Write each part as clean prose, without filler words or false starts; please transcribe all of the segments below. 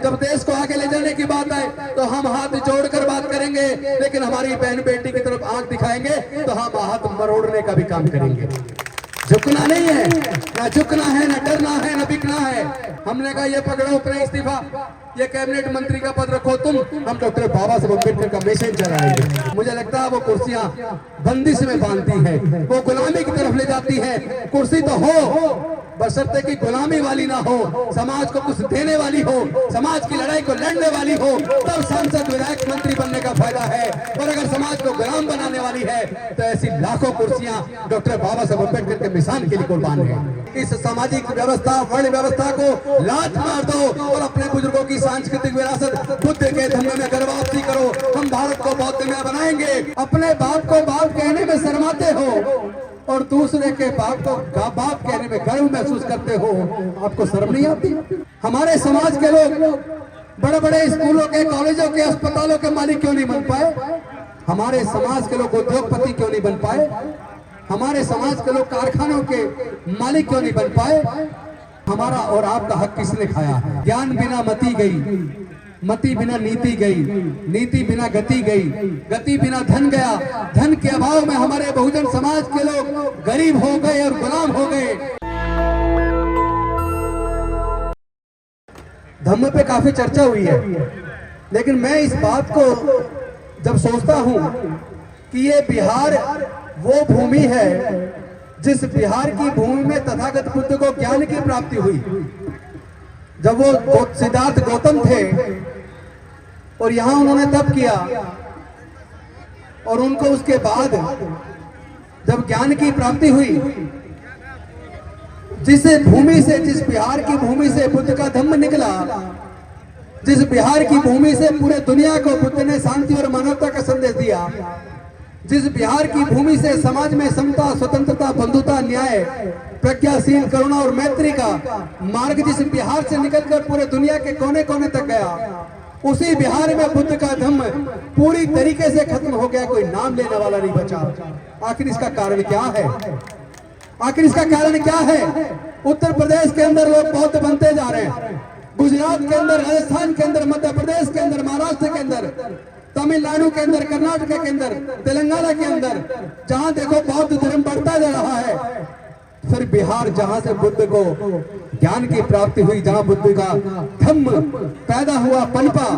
जब देश को आगे ले जाने की बात आए तो हम हाथ जोड़कर बात करेंगे, लेकिन हमारी बहन बेटी की तरफ आंख दिखाएंगे तो हम हाथ मरोड़ने का भी काम करेंगे। झुकना नहीं है, ना झुकना है, ना डरना है, ना बिकना है। हमने कहा ये पकड़ो अपना इस्तीफा, ये कैबिनेट मंत्री का पद रखो तुम, हम डॉक्टर बाबा साहब अम्बेडकर का मैसेज चलाएंगे। मुझे लगता है वो कुर्सियां बंदिश में बांधती है, वो गुलामी की तरफ ले जाती है। कुर्सी तो हो बशर्ते कि गुलामी वाली ना हो, समाज को कुछ देने वाली हो, समाज की लड़ाई को लड़ने वाली हो, तब सांसद विधायक मंत्री बनने का फायदा है। और अगर समाज को गुलाम बनाने वाली है तो ऐसी लाखों कुर्सियां डॉक्टर बाबा साहब अम्बेडकर के मिसान के लिए कुर्बान है। इस सामाजिक व्यवस्था, वर्ण व्यवस्था को लात मार दो और अपने बुजुर्गों की सांस्कृतिक विरासत बुद्ध के धम्म में गर्वाप्ति करो। हम भारत को बौद्ध में बनाएंगे। अपने बाप को बाप कहने में शर्माते हो और दूसरे के बाप को बाप कहने में गर्व महसूस करते हो, आपको शर्म नहीं आती? हमारे समाज के लोग बड़े बड़े स्कूलों के, कॉलेजों के, अस्पतालों के मालिक क्यों नहीं बन पाए? हमारे समाज के लोग उद्योगपति क्यों नहीं बन पाए? हमारे समाज के लोग कारखानों के मालिक क्यों नहीं बन पाए? हमारा और आपका हक किसने खाया? ज्ञान बिना मति गई, मति बिना नीति गई, नीति बिना गति गई, गति बिना धन गया, धन के अभाव में हमारे बहुजन समाज के लोग गरीब हो गए और गुलाम हो गए। धम्म पे काफी चर्चा हुई है, लेकिन मैं इस बात को जब सोचता हूं कि ये बिहार वो भूमि है जिस बिहार की भूमि में तथागत बुद्ध को ज्ञान की प्राप्ति हुई। जब वो सिद्धार्थ गौतम थे और यहां उन्होंने तप किया और उनको उसके बाद जब ज्ञान की प्राप्ति हुई, जिस भूमि से, जिस बिहार की भूमि से बुद्ध का धम्म निकला, जिस बिहार की भूमि से पूरे दुनिया को बुद्ध ने शांति और मानवता का संदेश दिया, जिस बिहार की भूमि से समाज में समता, स्वतंत्रता, बंधुता, न्याय, प्रज्ञाशील, करुणा और मैत्री का मार्ग जिस बिहार से निकलकर पूरे दुनिया के कोने कोने तक गया, उसी बिहार में बुद्ध का धम्म पूरी तरीके से खत्म हो गया। कोई नाम लेने वाला नहीं बचा। आखिर इसका कारण क्या है? आखिर इसका कारण क्या है? उत्तर प्रदेश के अंदर लोग बौद्ध बनते जा रहे हैं, गुजरात के अंदर, राजस्थान के अंदर, मध्य प्रदेश के अंदर, महाराष्ट्र के अंदर, तमिलनाडु के अंदर, कर्नाटक के अंदर, तेलंगाना के अंदर, जहां देखो बौद्ध धर्म बढ़ता जा रहा है। फिर बिहार, जहां से बुद्ध को ज्ञान की प्राप्ति हुई, जहां बुद्ध का धम्म पैदा हुआ, पनपा,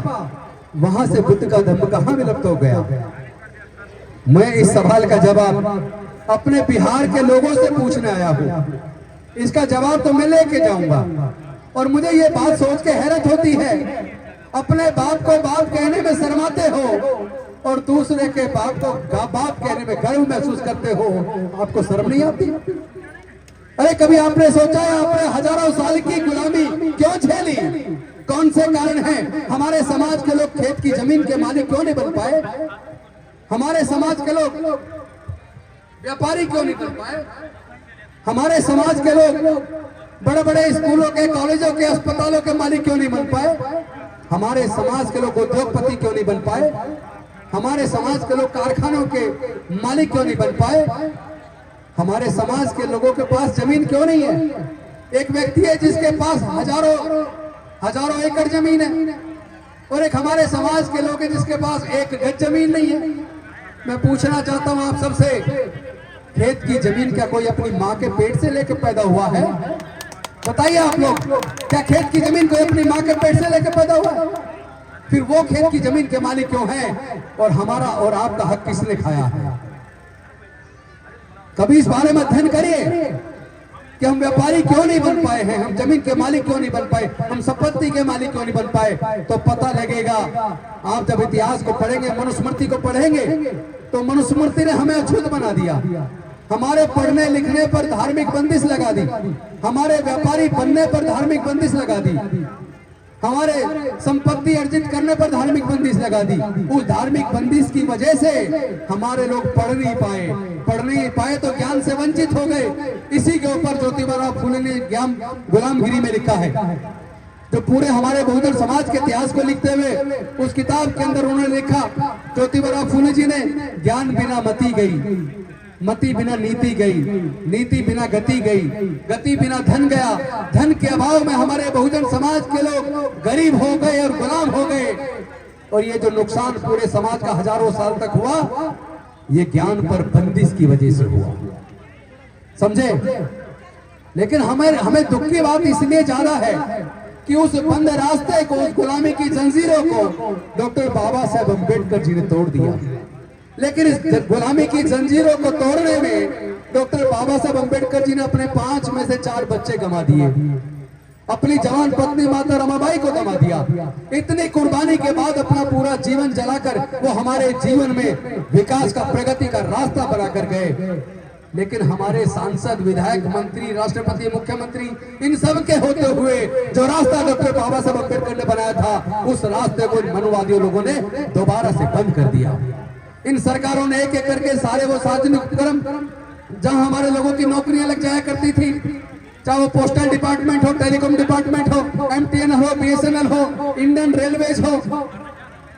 वहां से बुद्ध का धम्म कहां विलुप्त हो गया? मैं इस सवाल का जवाब अपने बिहार के लोगों से पूछने आया हूं। इसका जवाब तो मैं लेके जाऊंगा। और मुझे ये बात सोच के हैरत होती है, अपने बाप को बाप कहने में शर्माते हो और दूसरे के बाप को बाप कहने में गर्व महसूस करते हो, आपको शर्म नहीं आती? अरे कभी आपने सोचा है आपने हजारों साल की गुलामी क्यों झेली? कौन से कारण हैं? हमारे समाज के लोग खेत की जमीन के मालिक क्यों नहीं बन पाए? हमारे समाज के लोग व्यापारी क्यों नहीं बन पाए? हमारे समाज के लोग बड़े बड़े स्कूलों के, कॉलेजों के, अस्पतालों के मालिक क्यों नहीं बन पाए? हमारे समाज के लोग उद्योगपति क्यों नहीं बन पाए? हमारे समाज के लोग कारखानों के मालिक क्यों नहीं बन पाए? हमारे समाज के लोगों के पास जमीन क्यों नहीं है? एक व्यक्ति है जिसके पास हजारों एकड़ जमीन है और एक हमारे समाज के लोग हैं जिसके पास एक गज जमीन नहीं है। मैं पूछना चाहता हूं आप सबसे, खेत की जमीन क्या कोई अपनी माँ के पेट से लेकर पैदा हुआ है? बताइए आप लोग, क्या खेत की जमीन कोई अपनी माँ के पेट से लेकर पैदा हुआ है? फिर वो खेत की जमीन के मालिक क्यों हैं और हमारा और आपका हक किसने खाया है? कभी इस बारे में अध्ययन करिए कि हम व्यापारी क्यों नहीं बन पाए हैं, हम जमीन के मालिक क्यों नहीं बन पाए, हम संपत्ति के मालिक क्यों नहीं बन पाए? तो पता लगेगा। आप जब इतिहास को पढ़ेंगे, मनुस्मृति को पढ़ेंगे, तो मनुस्मृति ने हमें अछूत बना दिया। हमारे पढ़ने लिखने पर धार्मिक बंदिश लगा दी, हमारे व्यापारी बनने पर धार्मिक बंदिश लगा दी, हमारे संपत्ति अर्जित करने पर धार्मिक बंदिश लगा दी। उस धार्मिक बंदिश की वजह से हमारे लोग पढ़ नहीं पाए तो ज्ञान से वंचित हो गए। इसी के ऊपर ज्योतिबा फुले ने ज्ञान गुलामगिरी में लिखा है, जो पूरे हमारे बहुजन समाज के इतिहास को लिखते हुए उस किताब के अंदर उन्होंने लिखा, ज्योतिबा फुले जी ने, ज्ञान बिना मति गई, मति बिना नीति गई, नीति बिना गति गई, गति बिना धन गया, धन के अभाव में हमारे बहुजन समाज के लोग गरीब हो गए और गुलाम हो गए। और ये जो नुकसान पूरे समाज का हजारों साल तक हुआ, ये ज्ञान पर बंदिश की वजह से हुआ, समझे। लेकिन हमें दुख की बात इसलिए ज्यादा है कि उस बंद रास्ते को, उस गुलामी की जंजीरों को डॉक्टर बाबा साहेब अम्बेडकर जी ने तोड़ दिया। लेकिन इस गुलामी की जंजीरों को तोड़ने में डॉक्टर बाबा साहेब अम्बेडकर जी ने अपने 5 में से 4 बच्चे गंवा दिए, अपनी जवान पत्नी माता रमाबाई को गंवा दिया। इतनी कुर्बानी के बाद अपना पूरा जीवन जलाकर वो हमारे जीवन में विकास का, प्रगति का रास्ता बनाकर गए। लेकिन हमारे सांसद, विधायक, मंत्री, राष्ट्रपति, मुख्यमंत्री, इन सब के होते हुए जो रास्ता डॉक्टर बाबा साहेब अम्बेडकर ने बनाया था, उस रास्ते को मनुवादी लोगों ने दोबारा से बंद कर दिया। इन सरकारों ने एक एक करके सारे वो सार्वजनिक उपक्रम जहां हमारे लोगों की नौकरियां लग जाया करती थी, चाहे वो पोस्टल डिपार्टमेंट हो, टेलीकॉम डिपार्टमेंट हो, एमटीएन हो, बीएसएनएल हो, इंडियन रेलवेज हो,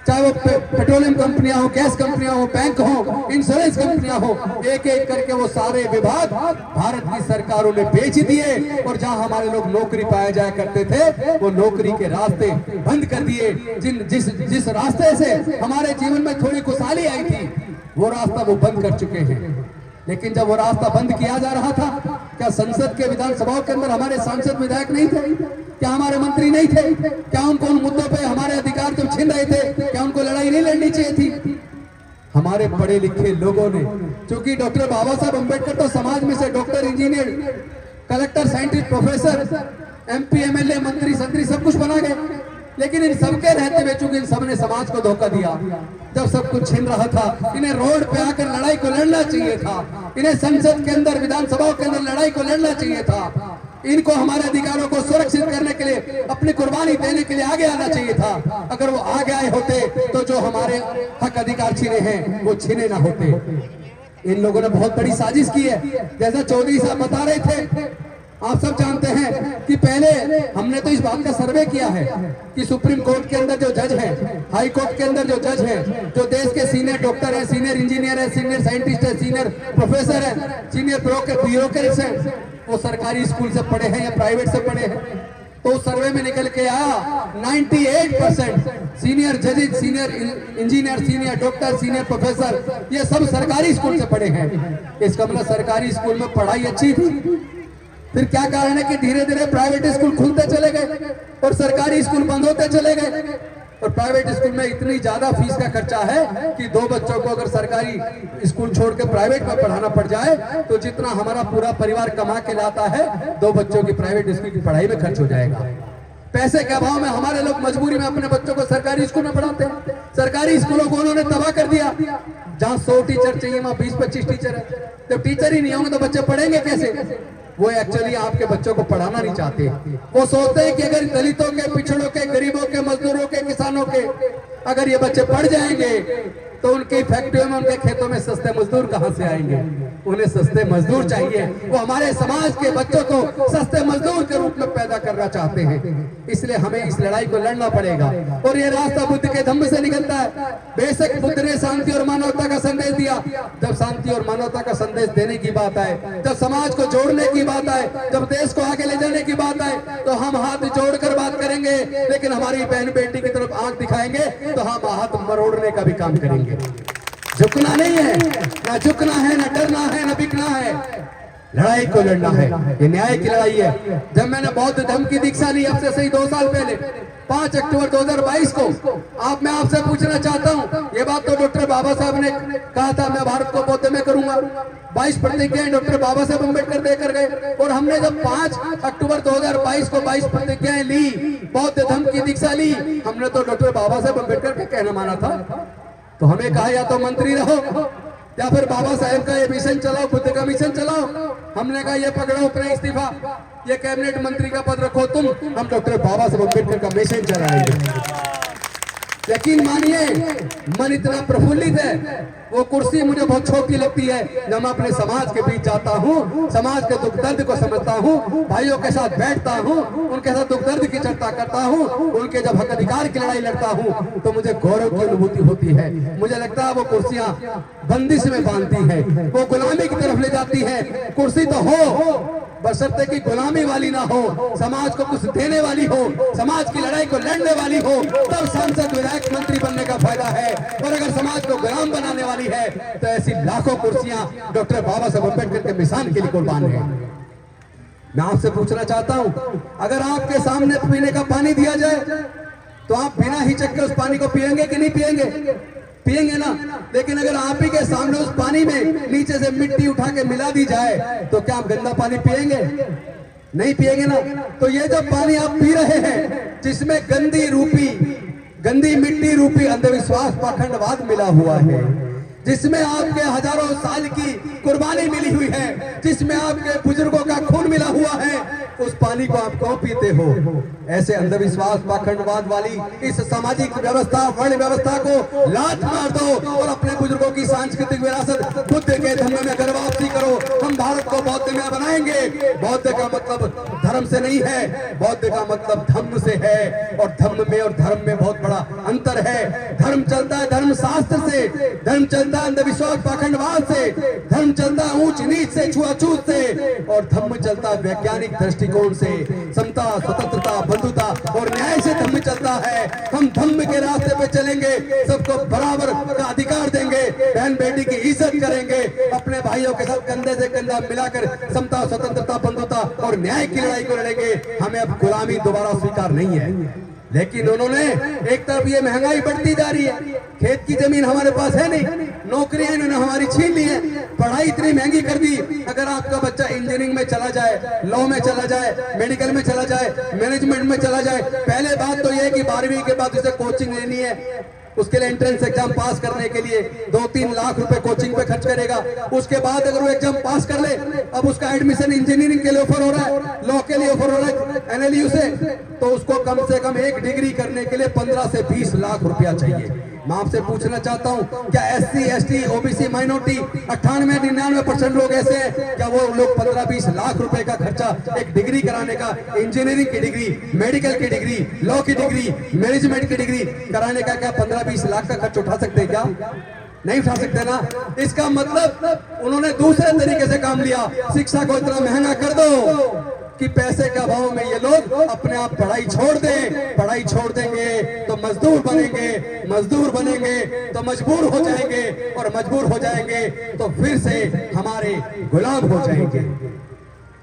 चाहे वो पेट्रोलियम कंपनियां हो, गैस कंपनियां हो, बैंक हो, इंश्योरेंस कंपनियां हो, एक एक करके वो सारे विभाग भारत की सरकारों ने बेच दिए। और जहां हमारे लोग नौकरी पाए जाया करते थे, वो नौकरी के रास्ते बंद कर दिए। जिस रास्ते से हमारे जीवन में थोड़ी खुशहाली आई थी, वो रास्ता वो बंद कर चुके हैं। लेकिन जब वो रास्ता बंद किया जा रहा था, क्या संसद के विधानसभाओं के अंदर हमारे सांसद, विधायक नहीं थे? क्या हमारे मंत्री नहीं थे? क्या उनको उन मुद्दों पे हमारे अधिकार जब छीन रहे थे, क्या उनको लड़ाई नहीं लड़नी चाहिए थी? हमारे पढ़े लिखे लोगों ने, क्योंकि डॉक्टर बाबा साहब अम्बेडकर तो समाज में से doctor, engineer, collector, scientist, professor, MP, MLA, मंत्री, संतरी सब कुछ बना गए। लेकिन इन सबके रहते हुए चूंकि इन सबने समाज को धोखा दिया, जब सब कुछ छीन रहा था, इन्हें रोड पे आकर लड़ाई को लड़ना चाहिए था। इन्हें संसद के अंदर, विधानसभाओं के अंदर लड़ाई को लड़ना चाहिए था। इनको हमारे अधिकारों को सुरक्षित करने के लिए, अपनी कुर्बानी देने के लिए आगे आना चाहिए था। अगर वो आगे आए होते तो जो हमारे हक अधिकार छीने हैं वो छीने ना होते। इन लोगों ने बहुत बड़ी साजिश की है। जैसा चौधरी साहब बता रहे थे, आप सब जानते हैं कि पहले हमने तो इस बात का सर्वे किया है कि सुप्रीम कोर्ट के अंदर जो जज हैं, हाई कोर्ट के अंदर जो जज हैं, जो देश के सीनियर डॉक्टर हैं, सीनियर इंजीनियर हैं, सीनियर साइंटिस्ट हैं, सीनियर प्रोफेसर हैं, सीनियर ब्यूरोक्रेट्स हैं, वो सरकारी स्कूल से पढ़े हैं या प्राइवेट से पढ़े हैं। तो सर्वे में निकल के आया 98% सीनियर जजेज, senior engineer, senior doctor, senior professor, ये सब सरकारी स्कूल से पढ़े हैं। इसका मतलब सरकारी स्कूल में पढ़ाई अच्छी थी। फिर क्या कारण है कि धीरे धीरे प्राइवेट स्कूल खुलते चले गए और सरकारी स्कूल बंद होते चले गए। और प्राइवेट स्कूल में इतनी ज्यादा फीस का खर्चा है कि 2 बच्चों को अगर सरकारी स्कूल छोड़ के प्राइवेट में पढ़ाना पड़ जाए तो जितना हमारा पूरा परिवार कमा के लाता है, 2 बच्चों की प्राइवेट स्कूल की पढ़ाई में खर्च हो जाएगा। पैसे के अभाव में हमारे लोग मजबूरी में अपने बच्चों को सरकारी स्कूल में पढ़ाते हैं। सरकारी स्कूलों को उन्होंने तबाह कर दिया। जहां 100 टीचर चाहिए वहां 20-25 टीचर है। जब टीचर ही नहीं होंगे तो बच्चे पढ़ेंगे कैसे? वो एक्चुअली आपके बच्चों को पढ़ाना नहीं चाहते। वो सोचते हैं कि अगर दलितों के, पिछड़ों के, गरीबों के, मजदूरों के, किसानों के अगर ये बच्चे पढ़ जाएंगे तो उनकी फैक्ट्रियों में, उनके खेतों में सस्ते मजदूर कहां से आएंगे? उन्हें सस्ते मजदूर चाहिए। वो हमारे समाज के बच्चों को सस्ते मजदूर के रूप में पैदा करना चाहते हैं। इसलिए हमें इस लड़ाई को लड़ना पड़ेगा और ये रास्ता बुद्ध के धम्म से निकलता है। बेशक बुद्ध ने शांति और मानवता का संदेश दिया। जब शांति और मानवता का संदेश देने की बात आए, जब समाज को जोड़ने की बात आए, जब देश को आगे ले जाने की बात आए, तो हम हाथ जोड़कर बात करेंगे। लेकिन हमारी बहन बेटी की तरफ आंख दिखाएंगे तो हम हाथ मरोड़ने का भी काम करेंगे। झुकना नहीं है, ना झुकना है, ना डरना है, ना बिकना है। लड़ाई को लड़ना है। ये न्याय की लड़ाई है। जब मैंने बौद्ध धर्म की दीक्षा ली अब से सही 2 साल पहले 5 अक्टूबर 2022 को, मैं आपसे पूछना चाहता हूँ, ये बात तो डॉक्टर बाबा साहब ने कहा था मैं भारत को बौद्ध में करूंगा। 22 प्रतिज्ञाएं डॉक्टर बाबा साहब अम्बेडकर देकर गए और हमने जब 5 अक्टूबर 2022 को 22 प्रतिज्ञाएं ली, बौद्ध धर्म की दीक्षा ली, हमने तो डॉक्टर बाबा साहब अम्बेडकर का कहना माना था। तो हमें कहा या तो मंत्री रहो या फिर बाबा साहेब का ये मिशन चलाओ, बुद्ध का मिशन चलाओ। हमने कहा ये पकड़ो अपना इस्तीफा, ये कैबिनेट मंत्री का पद रखो तुम, हम डॉक्टर बाबा साहेब अम्बेडकर का मिशन चलाएंगे। यकीन मानिए, मन इतना प्रफुल्लित है, वो कुर्सी मुझे बहुत छोटी लगती है। जब मैं अपने समाज के बीच जाता हूँ, समाज के दुख दर्द को समझता हूँ, भाइयों के साथ बैठता हूँ, उनके साथ दुख दर्द की चर्चा करता हूँ, उनके जब हक अधिकार की लड़ाई लड़ता हूँ, तो मुझे गौरव की अनुभूति होती है। मुझे लगता है वो कुर्सियां बंदिश में बांधती है, वो गुलामी की तरफ ले जाती है। कुर्सी तो हो, बशर्ते कि गुलामी वाली ना हो, समाज को कुछ देने वाली हो, समाज की लड़ाई को लड़ने वाली हो, तब सांसद विधायक मंत्री बनने का फायदा है। और अगर समाज को गुलाम बनाने वाली है, तो ऐसी लाखों कुर्सियां डॉक्टर बाबा साहब अम्बेडकर के मिसाल के लिए कुर्बान है। मैं आपसे पूछना चाहता हूं, अगर आपके सामने पीने का पानी दिया जाए तो आप बिना हिचक के उस पानी को पिएंगे कि नहीं पिएंगे? पिएंगे ना। लेकिन अगर आप ही के सामने उस पानी में नीचे से मिट्टी उठा के मिला दी जाए, तो क्या आप गंदा पानी पिएंगे? नहीं पिएंगे ना। तो ये जो पानी आप पी रहे हैं, जिसमें गंदी मिट्टी रूपी अंधविश्वास पाखंडवाद मिला हुआ है, जिसमें आपके हजारों साल की कुर्बानी मिली हुई है, जिसमें आपके बुजुर्गों का खून मिला हुआ है, उस पानी को आप क्यों पीते हो? ऐसे अंधविश्वास पाखंडवाद वाली इस सामाजिक व्यवस्था, वर्ण व्यवस्था को लात मार दो और अपने बुजुर्गों की सांस्कृतिक विरासत बुद्ध के धर्म में घर वापसी करो। हम भारत को बौद्ध में बनाएंगे। बौद्ध का मतलब धर्म से नहीं है, बौद्ध का मतलब धम्म से है, और धम्म में और धर्म में बहुत बड़ा अंतर है। धर्म चलता है धर्म शास्त्र से, धर्म चलता है अंधविश्वास पाखंडवाद से, धर्म चलता है ऊंच नीच से, छुआछूत से, और धर्म चलता है वैज्ञानिक दृष्टिकोण से, समता, स्वतंत्रता, बंधुता और न्याय से धर्म चलता है। हम धर्म के रास्ते पे चलेंगे, सबको बराबर का अधिकार देंगे, बहन बेटी की इज्जत करेंगे, अपने भाइयों के साथ कंधे से कंधा मिलाकर समता, स्वतंत्रता, बंधुता और न्याय की लड़ाई को लड़ेंगे। हमें अब गुलामी दोबारा स्वीकार नहीं है। लेकिन उन्होंने एक तरफ ये महंगाई बढ़ती जा रही है, खेत की जमीन हमारे पास है नहीं, नौकरियां इन्होंने हमारी छीन ली है, पढ़ाई इतनी महंगी कर दी। अगर आपका बच्चा इंजीनियरिंग में चला जाए, लॉ में चला जाए, मेडिकल में चला जाए, मैनेजमेंट में चला जाए, पहले बात तो ये है कि 12वीं के बाद उसे कोचिंग लेनी है। उसके लिए एंट्रेंस एग्जाम पास करने के लिए 2-3 लाख रुपए कोचिंग पे खर्च करेगा। उसके बाद अगर वो एग्जाम पास कर ले, अब उसका एडमिशन इंजीनियरिंग के लिए ऑफर हो रहा है, लॉ के लिए ऑफर हो रहा है एनएलयू से, तो उसको कम से कम एक डिग्री करने के लिए 15 से 20 लाख रुपया चाहिए। मैं आपसे पूछना चाहता हूं, क्या एससी, एसटी, ओबीसी, माइनॉरिटी 98-99% लोग ऐसे हैं, क्या वो लोग 15-20 लाख रुपए का खर्चा एक डिग्री कराने का, इंजीनियरिंग की डिग्री, मेडिकल की डिग्री, लॉ की डिग्री, मैनेजमेंट की डिग्री कराने का क्या 15-20 लाख का खर्च उठा सकते हैं? क्या नहीं उठा सकते ना। इसका मतलब उन्होंने दूसरे तरीके से काम लिया, शिक्षा को इतना महंगा कर दो कि पैसे के अभाव में ये लोग अपने आप पढ़ाई छोड़ दें। पढ़ाई छोड़ देंगे तो मजदूर बनेंगे, मजदूर बनेंगे तो मजबूर हो जाएंगे, और मजबूर हो जाएंगे तो फिर से हमारे गुलाम हो जाएंगे।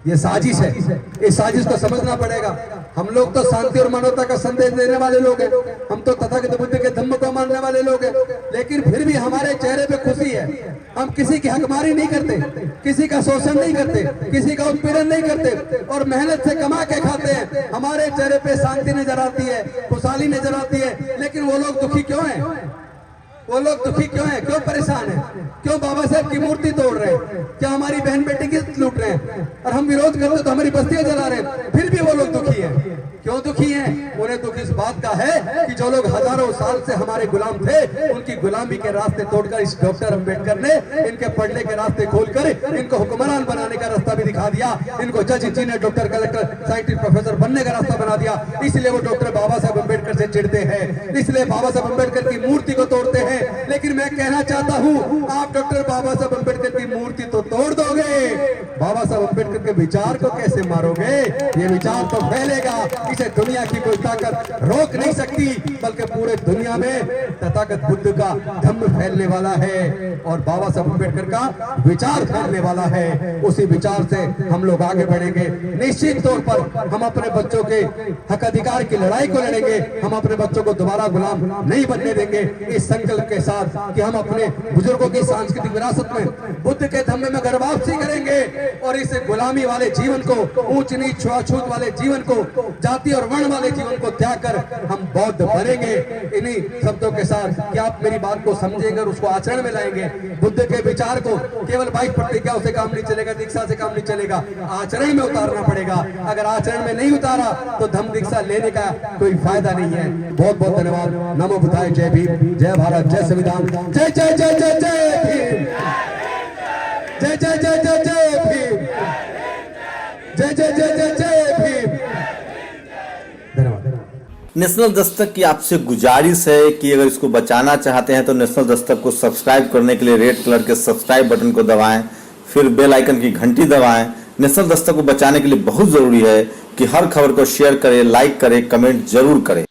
ये साजिश है, इस साजिश को समझना पड़ेगा। हम लोग तो शांति और मानवता का संदेश देने वाले लोग हैं, हम तो तथागत बुद्ध के धम्म को मानने वाले लोग हैं, लेकिन फिर भी हमारे चेहरे पे खुशी है। हम किसी की हकमारी नहीं करते, किसी का शोषण नहीं करते, किसी का उत्पीड़न नहीं करते, और मेहनत से कमा के खाते हैं। हमारे चेहरे पे शांति नजर आती है, खुशहाली नजर आती है। लेकिन वो लोग दुखी क्यों हैं? वो लोग दुखी क्यों हैं? क्यों परेशान हैं? क्यों बाबा साहब की मूर्ति तोड़ रहे हैं? क्या हमारी बहन बेटी की लूट रहे हैं? और हम विरोध करते तो हमारी बस्तियां जला रहे हैं, फिर भी वो लोग दुखी हैं। क्यों दुखी हैं? उन्हें दुख इस बात का है कि जो लोग हजारों साल से हमारे गुलाम थे, उनकी गुलामी के रास्ते तोड़कर इस डॉक्टर अंबेडकर ने इनके पढ़ने के रास्ते खोलकर इनको हुक्मरान बनाने का रास्ता भी दिखा दिया। इनको जज, engineer, doctor, collector, scientist, professor बनने का रास्ता बना दिया। इसलिए वो डॉक्टर बाबा साहब अंबेडकर से चिढ़ते हैं, इसलिए बाबा साहब अंबेडकर की मूर्ति को तोड़ते हैं। लेकिन मैं कहना चाहता हूँ, आप डॉक्टर बाबा साहब अंबेडकर की मूर्ति तो तोड़ दोगे, बाबा साहब अंबेडकर के विचार को कैसे मारोगे? ये विचार तो फैलेगा, इसे दुनिया की कोई ताकत रोक नहीं सकती, बल्कि पूरे दुनिया में तथागत बुद्ध का धम्म फैलने वाला है और बाबा साहब अंबेडकर का विचार फैलने वाला है। उसी विचार से हम लोग आगे बढ़ेंगे। निश्चित तौर पर हम अपने बच्चों के हक अधिकार की लड़ाई को लड़ेंगे, हम अपने बच्चों को दोबारा गुलाम नहीं बनने देंगे। इस संकल्प के साथ कि हम अपने बुजुर्गों की सांस्कृतिक विरासत में बुद्ध के धम्म में घर वापसी करेंगे और इस गुलामी वाले जीवन को, ऊंच नीच छुआछूत वाले जीवन को, जाति और वर्ण वाले जीवन को त्याग कर हम बौद्ध बनेंगे। इन्हीं शब्दों के साथ कि आप मेरी बात को समझेंगे और उसको आचरण में लाएंगे। बुद्ध के विचार को केवल बाइक प्रतिज्ञाओं से काम नहीं चलेगा, दीक्षा से काम नहीं चलेगा, आचरण में उतारना पड़ेगा। अगर आचरण में नहीं उतारा तो धम्म दीक्षा लेने का कोई फायदा नहीं है। बहुत बहुत धन्यवाद। नमो बुद्धाय। जय भीम, जय भारत, जय संविधान, जय जय जय जय जय भीम, जय जय जय जय जय भीम, जय जय जय जय जय भीम। धन्यवाद। नेशनल दस्तक की आपसे गुजारिश है कि अगर इसको बचाना चाहते हैं तो नेशनल दस्तक को सब्सक्राइब करने के लिए रेड कलर के सब्सक्राइब बटन को दबाएं, फिर बेल आइकन की घंटी दबाएं। नेशनल दस्तक को बचाने के लिए बहुत जरूरी है कि हर खबर को शेयर करें, लाइक करें, कमेंट जरूर करें।